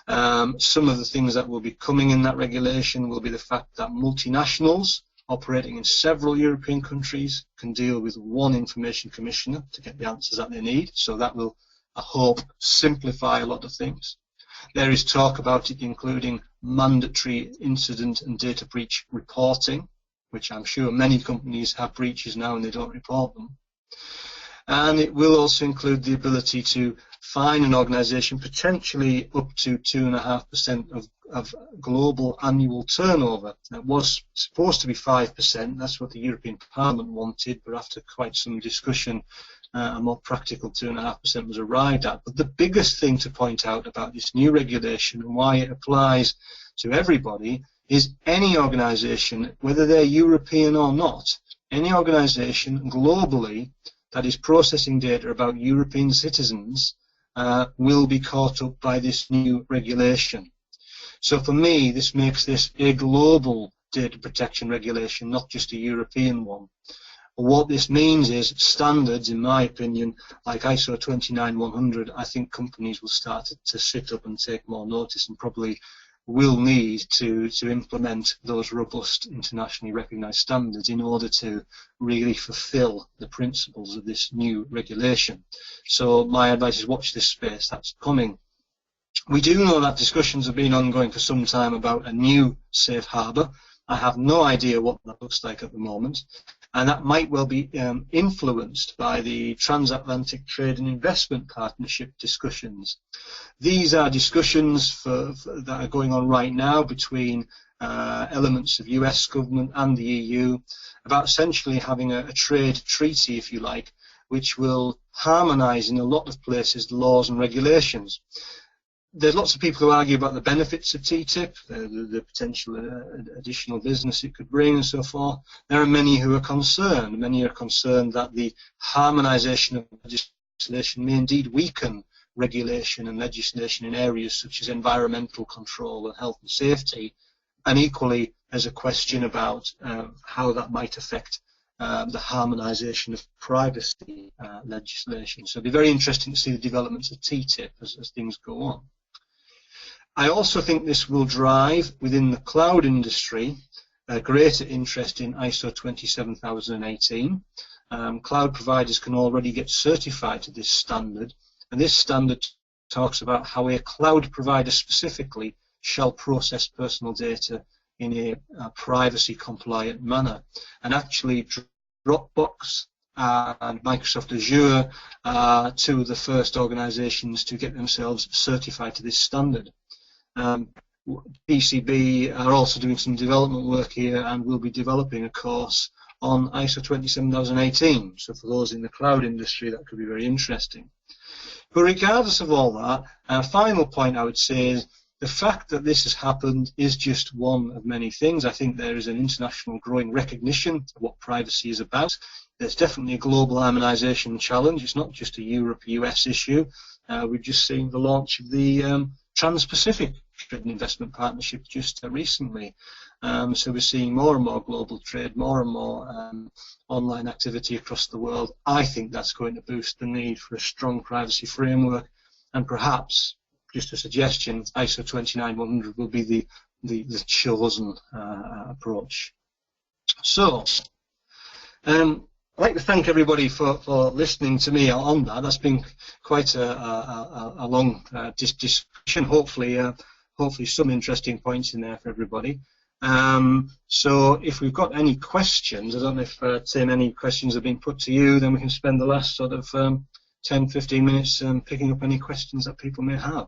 S2: Some of the things that will be coming in that regulation will be the fact that multinationals operating in several European countries can deal with one information commissioner to get the answers that they need. So that will, I hope, simplify a lot of things. There is talk about it including mandatory incident and data breach reporting, which I'm sure many companies have breaches now and they don't report them. And it will also include the ability to fine an organisation potentially up to 2.5% of global annual turnover. That was supposed to be 5%, that's what the European Parliament wanted, but after quite some discussion, a more practical 2.5% was arrived at. But the biggest thing to point out about this new regulation and why it applies to everybody is any organisation, whether they're European or not, any organisation globally that is processing data about European citizens will be caught up by this new regulation. So for me, this makes this a global data protection regulation, not just a European one. What this means is standards, in my opinion, like ISO 29100, I think companies will start to sit up and take more notice and probably will need to implement those robust internationally recognized standards in order to really fulfill the principles of this new regulation. So my advice is watch this space, that's coming. We do know that discussions have been ongoing for some time about a new safe harbour. I have no idea what that looks like at the moment, and that might well be influenced by the Transatlantic Trade and Investment Partnership discussions. These are discussions that are going on right now between elements of US government and the EU about essentially having a trade treaty, if you like, which will harmonise in a lot of places the laws and regulations. There's lots of people who argue about the benefits of TTIP, the potential additional business it could bring and so forth. There are many who are concerned. Many are concerned that the harmonisation of legislation may indeed weaken regulation and legislation in areas such as environmental control and health and safety. And equally, there's a question about how that might affect the harmonisation of privacy legislation. So it'll be very interesting to see the developments of TTIP as things go on. I also think this will drive, within the cloud industry, a greater interest in ISO 27018. Cloud providers can already get certified to this standard, and this standard talks about how a cloud provider specifically shall process personal data in a privacy compliant manner. And actually Dropbox and Microsoft Azure are two of the first organizations to get themselves certified to this standard. PECB are also doing some development work here and will be developing a course on ISO 27018. So for those in the cloud industry, that could be very interesting. But regardless of all that, a final point I would say is the fact that this has happened is just one of many things. I think there is an international growing recognition of what privacy is about. There's definitely a global harmonisation challenge. It's not just a Europe-US issue. We've just seen the launch of the Trans-Pacific Trade and Investment Partnership just recently. So we're seeing more and more global trade, more and more online activity across the world. I think that's going to boost the need for a strong privacy framework, and perhaps, just a suggestion, ISO 29100 will be the chosen approach. So, I'd like to thank everybody for listening to me on that. That's been quite a long discussion. Hopefully some interesting points in there for everybody. So if we've got any questions, I don't know if Tim, any questions have been put to you, then we can spend the last sort of 10-15 minutes picking up any questions that people may have.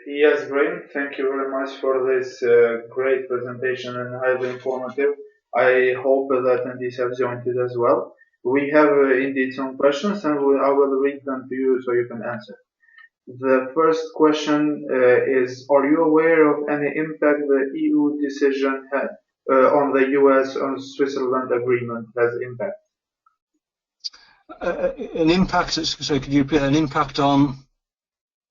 S1: Yes, Graeme, thank you very much for this great presentation and highly informative. I hope that attendees have joined it as well. We have indeed some questions, and I will read them to you so you can answer. The first question is, are you aware of any impact the EU decision had on the US and Switzerland agreement has impact?
S2: An impact, so could you repeat, an impact on?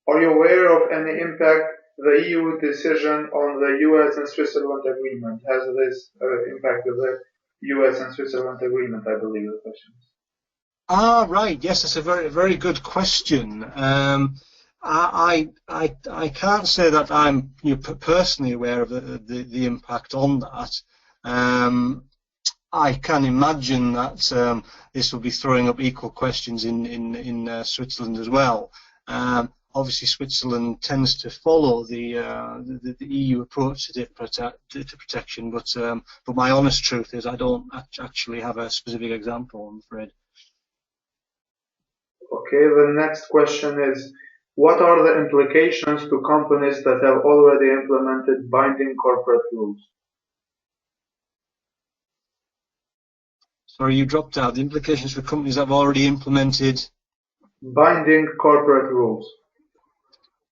S1: Are you aware of any impact the EU decision on the US and Switzerland agreement? Has this impacted the US and Switzerland agreement, I believe the question is.
S2: Ah, right. Yes, that's a very good question. I can't say that I'm personally aware of the impact on that. I can imagine that this will be throwing up equal questions in Switzerland as well. Obviously, Switzerland tends to follow the EU approach to data protection, but my honest truth is I don't actually have a specific example, I'm afraid.
S1: Okay, the next question is, what are the implications to companies that have already implemented binding corporate rules?
S2: Sorry, you dropped out. The implications for companies that have already implemented
S1: binding corporate rules.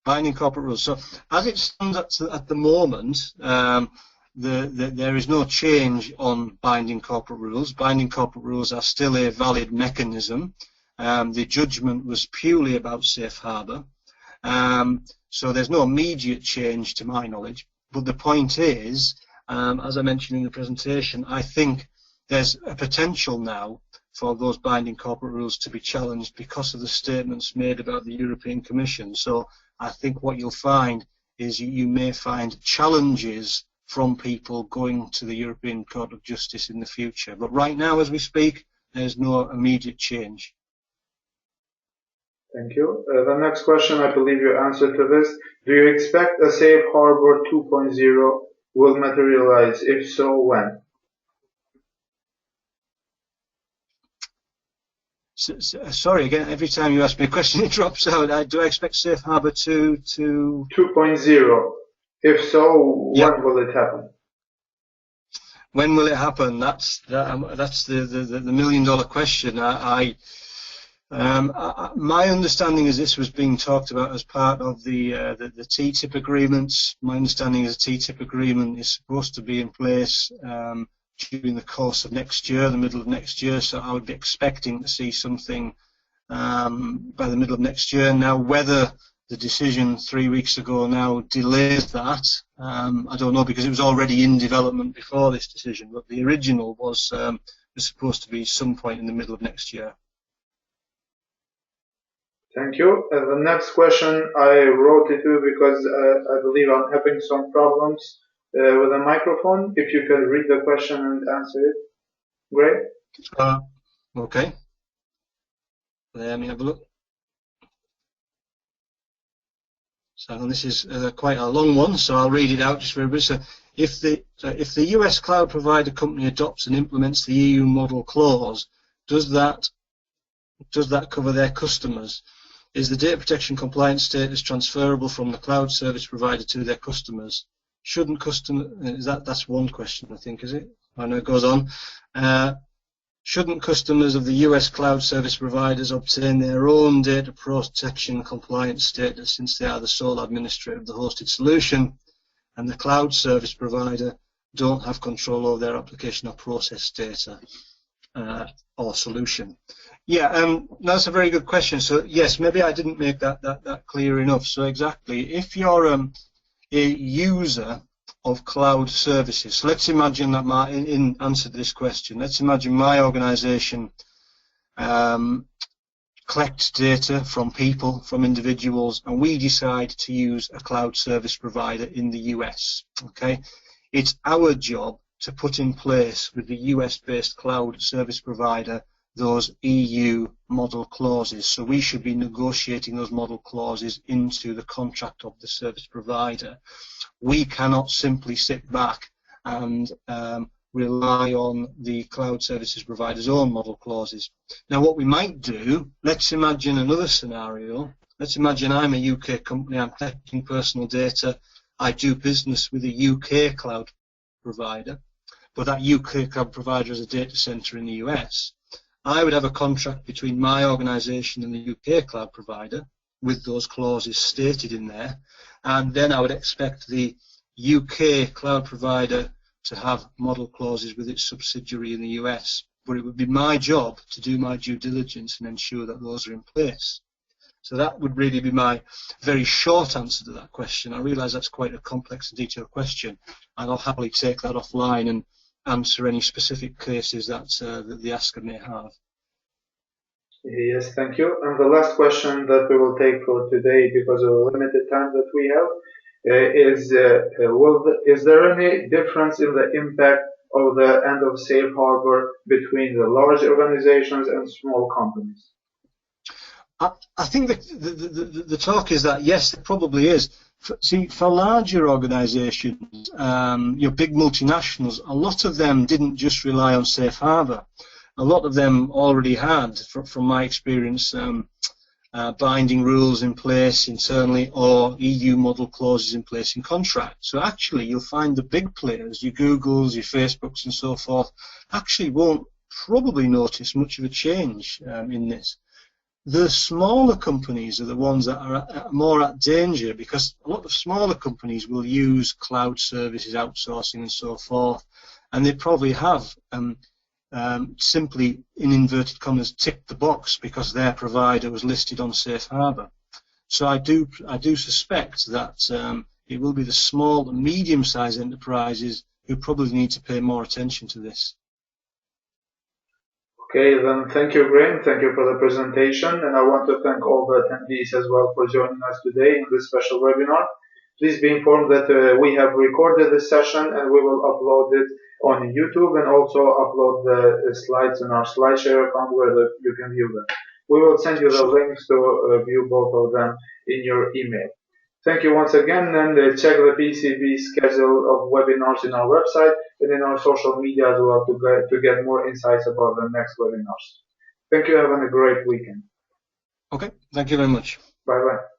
S2: Binding corporate rules. So, as it stands at the moment, there is no change on binding corporate rules. Binding corporate rules are still a valid mechanism. The judgment was purely about Safe Harbour. So there's no immediate change to my knowledge. But the point is, as I mentioned in the presentation, I think there's a potential now for those binding corporate rules to be challenged because of the statements made about the European Commission. So I think what you'll find is you may find challenges from people going to the European Court of Justice in the future. But right now, as we speak, there's no immediate change.
S1: Thank you. The next question, I believe you answered to this. Do you expect a Safe Harbour 2.0 will materialize? If so, when?
S2: Sorry, again, every time you ask me a question, it drops out. Do I expect Safe Harbour to
S1: 2.0? If so,
S2: yep.
S1: When will it happen?
S2: When will it happen? That's the million-dollar question. My understanding is this was being talked about as part of the TTIP agreements. My understanding is the TTIP agreement is supposed to be in place during the course of next year, the middle of next year. So I would be expecting to see something by the middle of next year. Now, whether the decision 3 weeks ago now delays that, I don't know, because it was already in development before this decision. But the original was supposed to be some point in the middle of next year.
S1: Thank you. The next question, I wrote it to because I believe I'm having some problems with the microphone. If you can read the question and answer it. Great.
S2: Okay. Let me have a look. So this is quite a long one, so I'll read it out just very briefly. So if the US cloud provider company adopts and implements the EU model clause, does that cover their customers? Is the data protection compliance status transferable from the cloud service provider to their customers? Shouldn't that's one question, I think, is it? I know it goes on. Shouldn't customers of the US cloud service providers obtain their own data protection compliance status, since they are the sole administrator of the hosted solution and the cloud service provider don't have control over their application or process data or solution? Yeah, that's a very good question. So yes, maybe I didn't make that clear enough. So exactly, if you're a user of cloud services, so let's imagine that in answer to this question, let's imagine my organization collects data from people, from individuals, and we decide to use a cloud service provider in the US. Okay, it's our job to put in place with the US-based cloud service provider those EU model clauses. So we should be negotiating those model clauses into the contract of the service provider. We cannot simply sit back and rely on the cloud services provider's own model clauses. Now, what we might do, let's imagine another scenario. Let's imagine I'm a UK company, I'm collecting personal data, I do business with a UK cloud provider, but that UK cloud provider has a data center in the US. I would have a contract between my organization and the UK cloud provider with those clauses stated in there, and then I would expect the UK cloud provider to have model clauses with its subsidiary in the US. But it would be my job to do my due diligence and ensure that those are in place. So that would really be my very short answer to that question. I realise that's quite a complex and detailed question, and I'll happily take that offline and answer any specific cases that the asker may have.
S1: Yes, thank you. And the last question that we will take for today, because of the limited time that we have, is there any difference in the impact of the end of Safe Harbour between the large organizations and small companies?
S2: I think the talk is that yes, it probably is. For larger organisations, your big multinationals, a lot of them didn't just rely on Safe Harbour. A lot of them already had, from my experience, binding rules in place internally or EU model clauses in place in contracts. So actually, you'll find the big players, your Googles, your Facebooks, and so forth, actually won't probably notice much of a change in this. The smaller companies are the ones that are more at danger, because a lot of smaller companies will use cloud services, outsourcing and so forth, and they probably have simply, in inverted commas, ticked the box because their provider was listed on Safe Harbour. So I do suspect that it will be the small and medium-sized enterprises who probably need to pay more attention to this.
S1: Okay, then thank you, Graeme. Thank you for the presentation, and I want to thank all the attendees as well for joining us today in this special webinar. Please be informed that we have recorded this session and we will upload it on YouTube and also upload the slides in our SlideShare account where you can view them. We will send you the links to view both of them in your email. Thank you once again, and check the PECB schedule of webinars in our website and in our social media as well to get more insights about the next webinars. Thank you. Have a great weekend.
S2: Okay, thank you very much.
S1: Bye-bye.